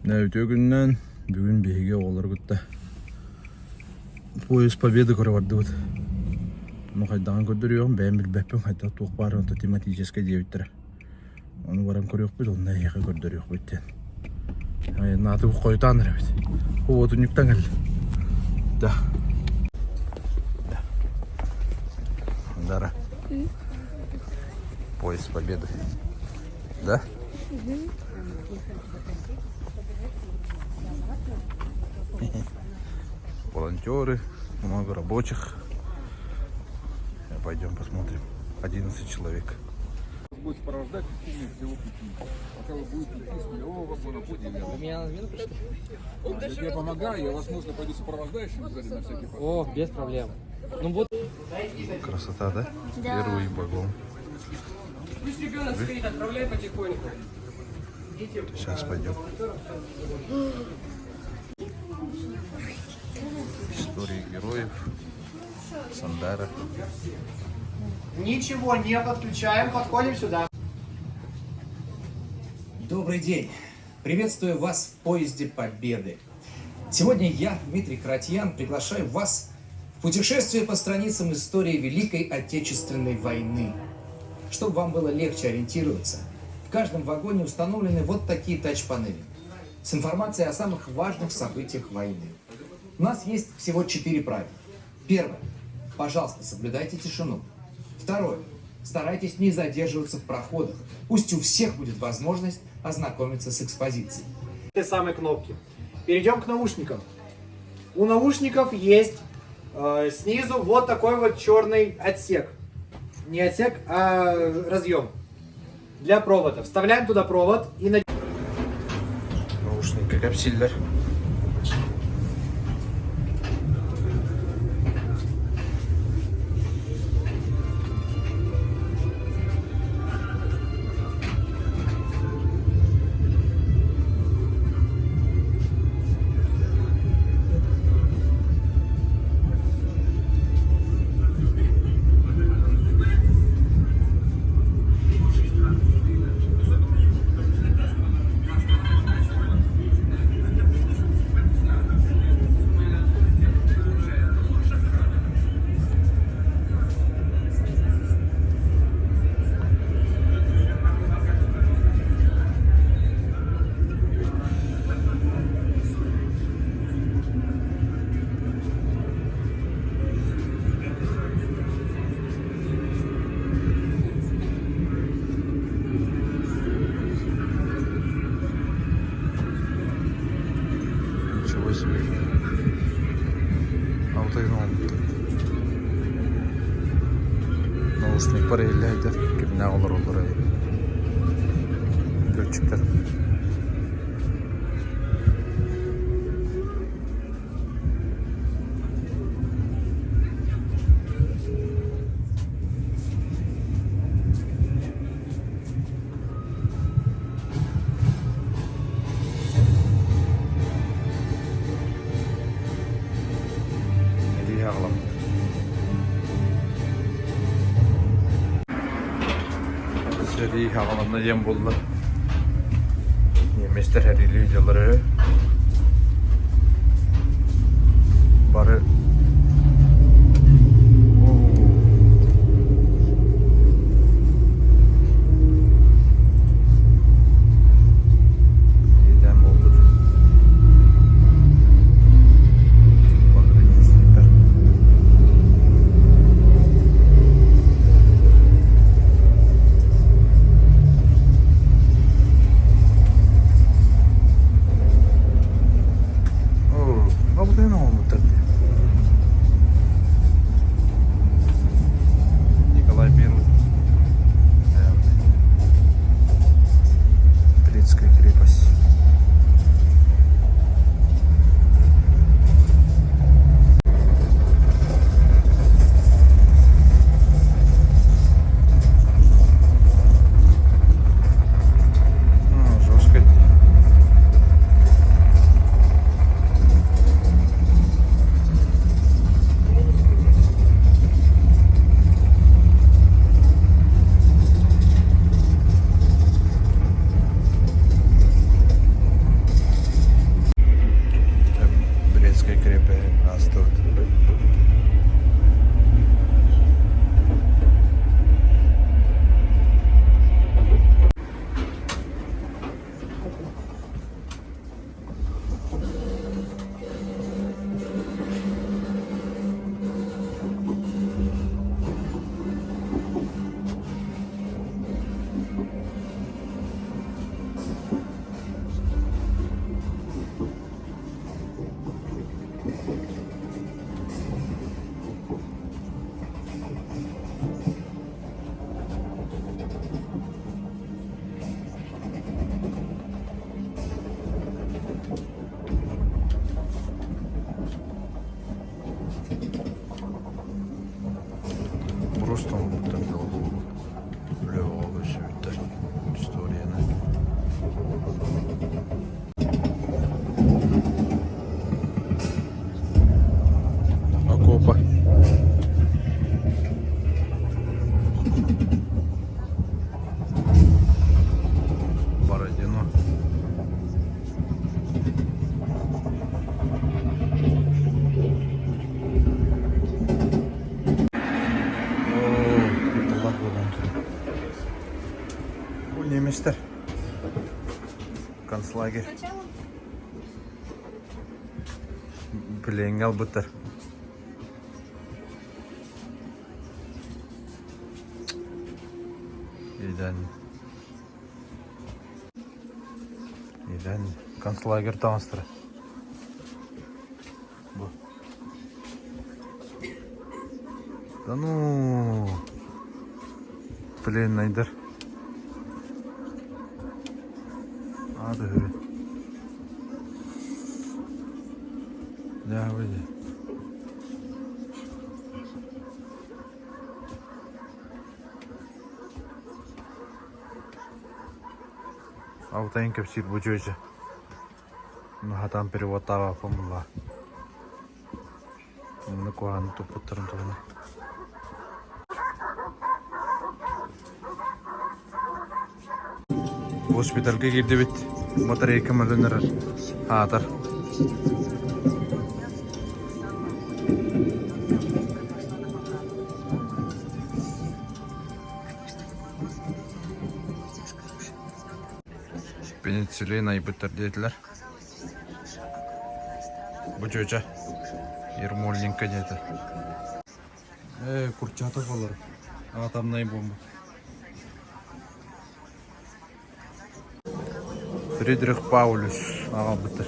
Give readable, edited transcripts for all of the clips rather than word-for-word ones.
Näytögünden bugün bege olur gutta. Poyuz Победы көрө барды бут. Ну кайдан көрдөрүyorum, ben билбеппин кайда тук бар, онто тематический дебиттер. Onu баран көрөк бит, онда яка көрдөрүyok биттен. Ай наты койтаныр бит. Вот униктан кел. Да. Дара. Поезд Победы. Да? Волонтеры, много рабочих. Пойдем посмотрим. 11 человек. Будет сопровождать в течение всего пути. Пока вы будете идти с нулевого вагона по 9. Вы меня на смену пришли? Если я помогаю, я вас, можно, пойду сопровождающим сзади на всякий случай. О, без проблем. Ну вот. Красота, да? Да. Первый вагон. Пусть ребенок стоит, отправляй потихоньку. Сейчас пойдем. Истории героев. Сандара. Ничего не подключаем, подходим сюда. Добрый день! Приветствую вас в поезде Победы. Сегодня я, Дмитрий Кратьян, приглашаю вас в путешествие по страницам истории Великой Отечественной войны. Чтобы вам было легче ориентироваться, в каждом вагоне установлены вот такие тач-панели с информацией о самых важных событиях войны. У нас есть всего 4 правила. Первое. Пожалуйста, соблюдайте тишину. Второе. Старайтесь не задерживаться в проходах. Пусть у всех будет возможность ознакомиться с экспозицией. Те самые кнопки. Перейдем к наушникам. У наушников есть снизу вот такой вот черный отсек. Не отсек, а разъем для провода. Вставляем туда провод и на... Наушники капсиллер. Ничего себе. Autoyol. Nauşnik paraylaydı. Gibi ne olur olur ayı. Göçükler. Ağlam. Seri havalarında yem buldu. Yemesler her ili videoları. Barı. концлагерь. Пленгал бұттар. Еден концлагерь таныстыры. Бұл. Да ну, пленнайдыр. Ады хүрі. Да, выйди. Алтайын кәпсір бұ жөйші. Нұхатан переводтаға помыла. Мұны қоғаны тұппыттырын тұғыны. Госпиталға керді бет. Батарейка мүлінір. Атыр. Пенициллин айбыттар дейділер. Бұ жөйші. Ермоллинка дейді. Курчатов олар. Атамнай бомба. Фридрих Паулюс аға бұттыр.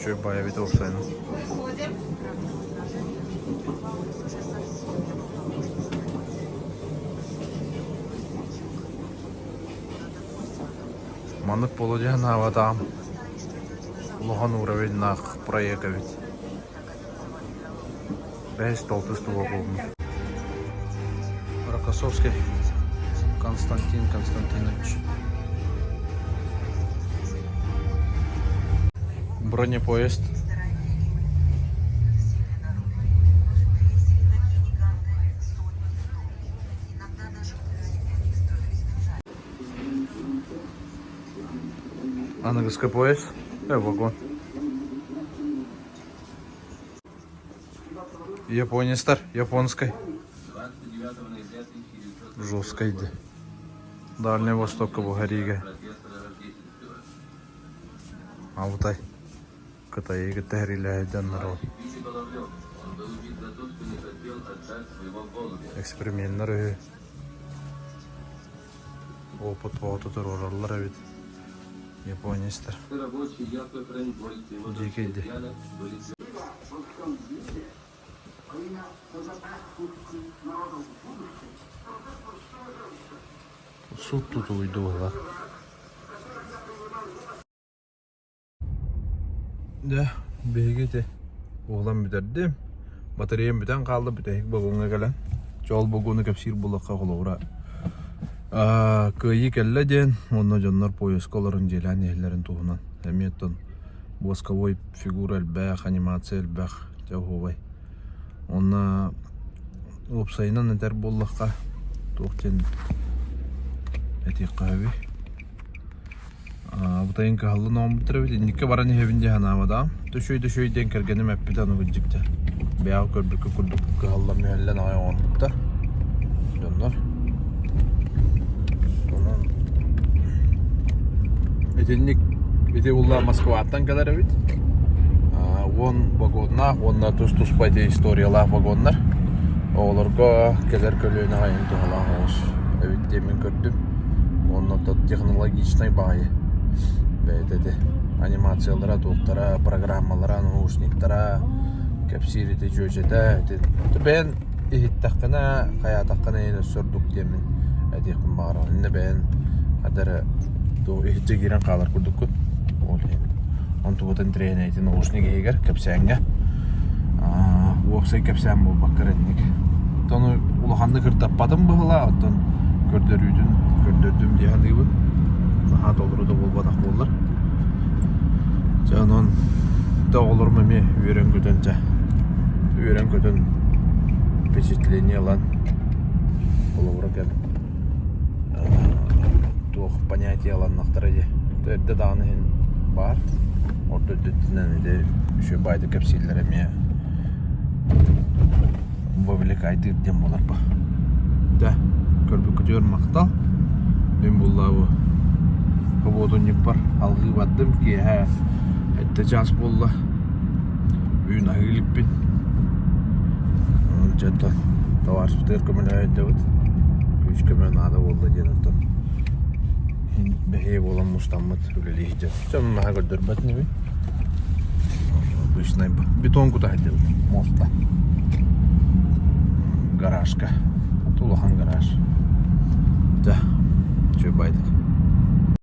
Шөй бая беті оқсайны. Манық болу деген авадам. Лоған уровень нақ проекта бет. Бәйс толтысты болуым. Рокоссовский Константин Константинович. Бронепоезд. Английский поезд. Вагон. Японистар, японской. Жесткой. Дальний Восток, Бугарига. Алтай. Кытайга тәһриләйдән народ. Экспериментлар. Опыт оралар бит. Японистар. Дикейди. Суд тут уйдула. Да, бегете. Оğlan bitirdim. Bataryam biten kaldı bitek bagona gelen. Jol bagonu kapsir bulakka kolora. Kıyı kelle den, onunla canlar poyeskolarin jelan ehlerin tuğunan. Hemetten восковой фигура элбэх, анимация элбэх жаугубай. Онна опсайнан этер буллакка туктен эти кави. Бутайын кахаллы ном бутырабит. Инникке бараны хевинде ханамада. Төшөй ден кергеним эппитан угуджикте. Бяу көрбүркө курдук кахалла мөһөллен айон буттар. Доннор. Этенник бите улла Москваттан калар бит. Он вагонна, онна тус пайды историялар вагоннар. Оларга келер көлөнө айын тугалан ос. Эбит демен көрдүм. Онна технологичный бай. Бәйдәде анимациялара, тоқтара, программалара, наушниктара, кәпсирите жөжеде. Бән ихиттаққына, қаятаққына ені сүрдік демін әдеқін бағыра. Үнні бән қадары ихитте керен қалар күрдік күн. Ол ен. Он туғытын трейн әйті наушник егер кәпсәңге. Оқсай кәпсәң бұл баққар әдінік. Тоны ұлғанды кіртаппадым бұғыла, оттан көрдірдім дейханды бұл. Наhat olur da bolbadak bollar. Canan da olur mu mi öğren götünce. Öğren götün впечатление lan. Olur gel. Тух понятие lan нақтырады. Тәдді данын бар. Orada düttünden de şu baydı kapsillere mi вовлекайды дем болар ба. Да. көрбүк көтөр мактал. Мен буллабы кободон бар алгы баттым ки это час болла. Үйүн агылыппын. Жата товар битер көмөлөй деп. Күч көмөн ада болду жөнөттүм. Бехе болам мустаммат үлелейди. Чам мага көрдөр небе. Обычный бетон куда хотел. Моста. Гаражка. Тулахан гараж. Да. Чё байдык.